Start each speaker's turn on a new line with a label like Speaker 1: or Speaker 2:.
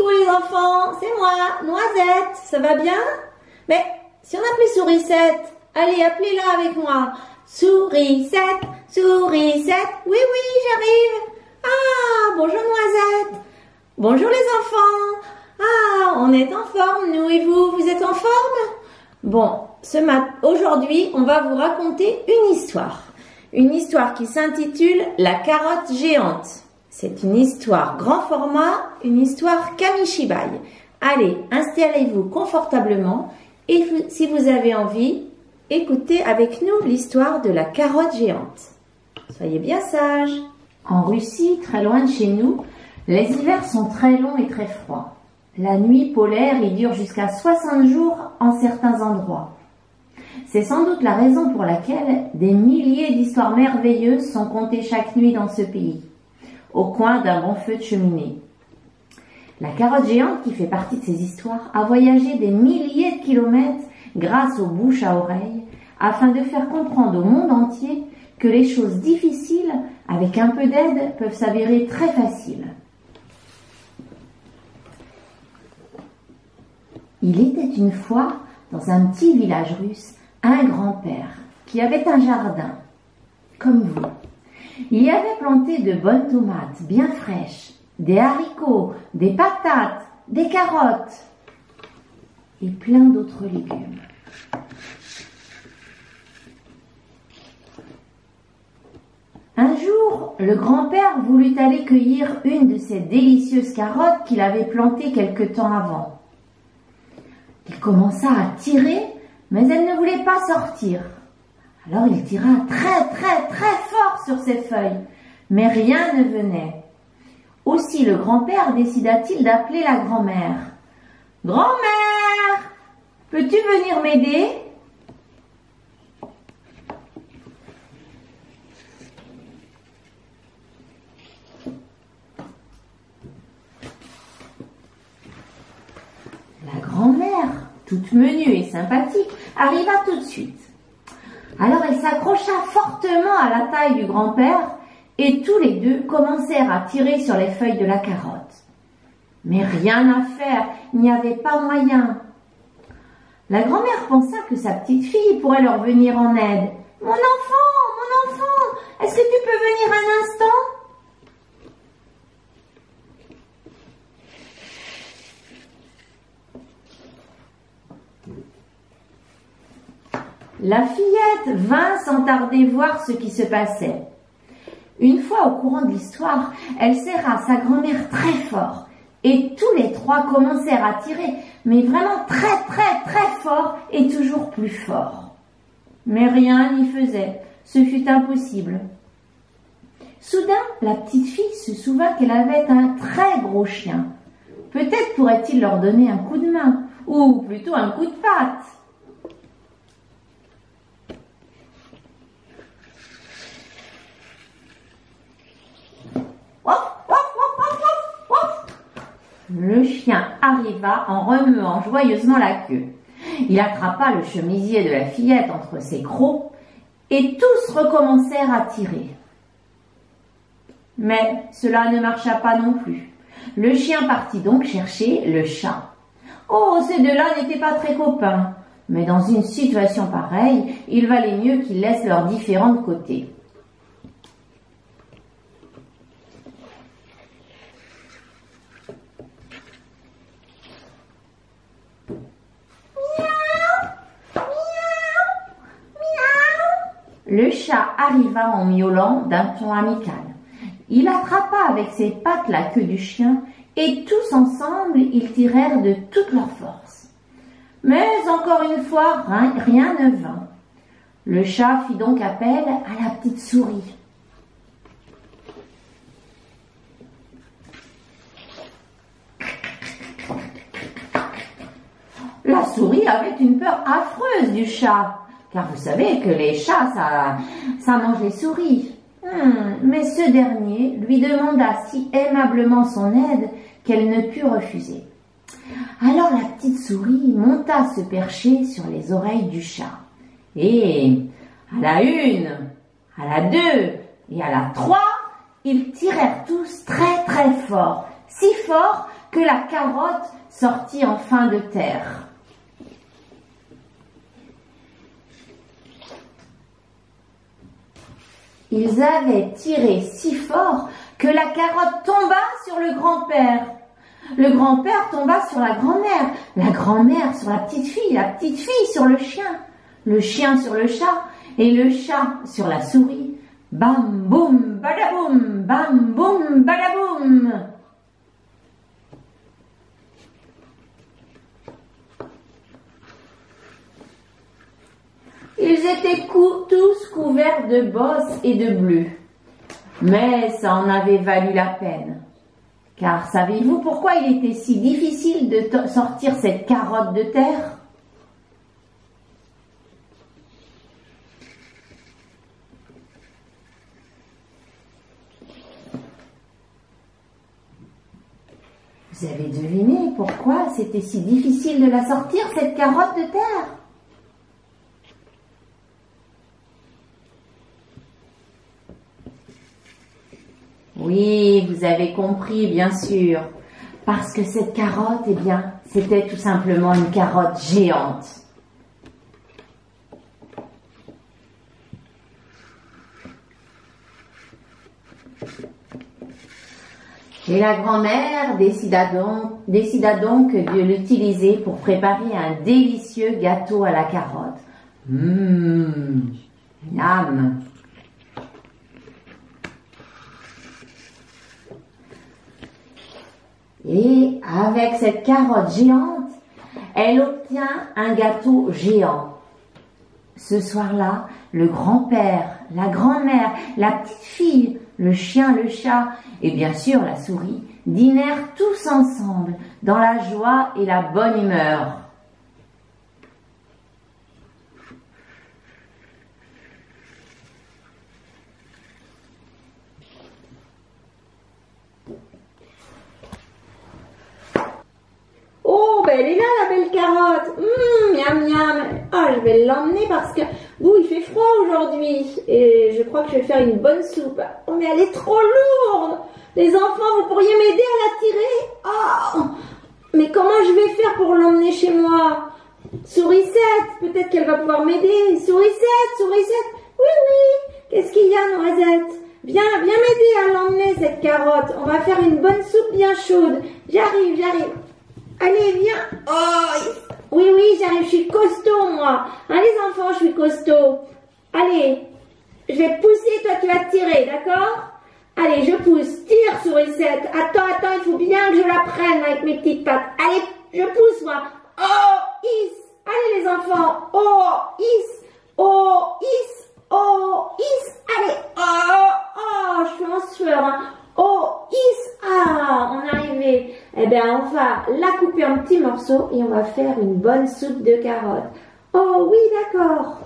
Speaker 1: Coucou les enfants, c'est moi, Noisette, ça va bien? Mais si on appelait Sourisette, allez, appelez-la avec moi. Sourisette, Sourisette, oui, j'arrive. Ah, bonjour Noisette. Bonjour les enfants. Ah, on est en forme, nous et vous, vous êtes en forme? Bon, aujourd'hui, on va vous raconter une histoire. Une histoire qui s'intitule La carotte géante. C'est une histoire grand format, une histoire Kamishibai. Allez, installez-vous confortablement et si vous avez envie, écoutez avec nous l'histoire de la carotte géante. Soyez bien sages. En Russie, très loin de chez nous, les hivers sont très longs et très froids. La nuit polaire y dure jusqu'à 60 jours en certains endroits. C'est sans doute la raison pour laquelle des milliers d'histoires merveilleuses sont contées chaque nuit dans ce pays, au coin d'un bon feu de cheminée. La carotte géante, qui fait partie de ces histoires, a voyagé des milliers de kilomètres grâce aux bouches à oreilles, afin de faire comprendre au monde entier que les choses difficiles, avec un peu d'aide, peuvent s'avérer très faciles. Il était une fois, dans un petit village russe, un grand-père qui avait un jardin, comme vous. Il y avait planté de bonnes tomates bien fraîches, des haricots, des patates, des carottes et plein d'autres légumes. Un jour, le grand-père voulut aller cueillir une de ces délicieuses carottes qu'il avait plantées quelque temps avant. Il commença à tirer, mais elle ne voulait pas sortir. Alors il tira très fort sur ses feuilles, mais rien ne venait. Aussi le grand-père décida-t-il d'appeler la grand-mère. « Grand-mère, peux-tu venir m'aider ?» La grand-mère, toute menue et sympathique, arriva tout de suite. Alors elle s'accrocha fortement à la taille du grand-père et tous les deux commencèrent à tirer sur les feuilles de la carotte. Mais rien à faire, il n'y avait pas moyen. La grand-mère pensa que sa petite fille pourrait leur venir en aide. « Mon enfant, est-ce que tu peux venir un instant ?» La fillette vint sans tarder voir ce qui se passait. Une fois au courant de l'histoire, elle serra sa grand-mère très fort et tous les trois commencèrent à tirer, mais vraiment très fort et toujours plus fort. Mais rien n'y faisait, ce fut impossible. Soudain, la petite fille se souvint qu'elle avait un très gros chien. Peut-être pourrait-il leur donner un coup de main, ou plutôt un coup de patte. Le chien arriva en remuant joyeusement la queue. Il attrapa le chemisier de la fillette entre ses crocs et tous recommencèrent à tirer. Mais cela ne marcha pas non plus. Le chien partit donc chercher le chat. Oh, ces deux-là n'étaient pas très copains, mais dans une situation pareille, il valait mieux qu'ils laissent leurs différends de côté. Le chat arriva en miaulant d'un ton amical. Il attrapa avec ses pattes la queue du chien et tous ensemble, ils tirèrent de toute leur force. Mais encore une fois, rien ne vint. Le chat fit donc appel à la petite souris. La souris avait une peur affreuse du chat. Car vous savez que les chats, ça mange les souris. Mais ce dernier lui demanda si aimablement son aide qu'elle ne put refuser. Alors la petite souris monta se percher sur les oreilles du chat. Et à la 1, à la 2 et à la 3, ils tirèrent tous très fort, si fort que la carotte sortit enfin de terre. Ils avaient tiré si fort que la carotte tomba sur le grand-père. Le grand-père tomba sur la grand-mère sur la petite fille sur le chien sur le chat, et le chat sur la souris. Bam boum badaboum, bam boum badaboum. Ils étaient tous couverts de bosses et de bleu. Mais ça en avait valu la peine. Car savez-vous pourquoi il était si difficile de sortir cette carotte de terre? Vous avez deviné pourquoi c'était si difficile de la sortir, cette carotte de terre? Oui, vous avez compris, bien sûr. Parce que cette carotte, eh bien, c'était tout simplement une carotte géante. Et la grand-mère décida donc de l'utiliser pour préparer un délicieux gâteau à la carotte. Miam. Et avec cette carotte géante, elle obtient un gâteau géant. Ce soir-là, le grand-père, la grand-mère, la petite fille, le chien, le chat et bien sûr la souris dînèrent tous ensemble dans la joie et la bonne humeur.
Speaker 2: Oh, ben elle est là la belle carotte. Miam miam. Ah, je vais l'emmener parce que il fait froid aujourd'hui et je crois que je vais faire une bonne soupe. Oh, mais elle est trop lourde. Les enfants, vous pourriez m'aider à la tirer? Oh, mais comment je vais faire pour l'emmener chez moi? Sourisette, peut-être qu'elle va pouvoir m'aider. Sourisette. Oui. Qu'est-ce qu'il y a, Noisette? Viens m'aider à l'emmener cette carotte. On va faire une bonne soupe bien chaude. J'arrive. Allez, viens. Oh, oui, j'arrive, je suis costaud, moi. Hein, les enfants, je suis costaud. Allez, je vais pousser, toi, tu vas tirer, d'accord? Allez, je pousse. Tire, Sourisette. Attends, il faut bien que je la prenne avec mes petites pattes. Allez, je pousse, moi. Oh, is. Allez, les enfants. Oh, is. Allez. Oh, je suis en sueur, hein. Oh, on est arrivé. Eh bien, on va la couper en petits morceaux et on va faire une bonne soupe de carottes. Oh oui, d'accord.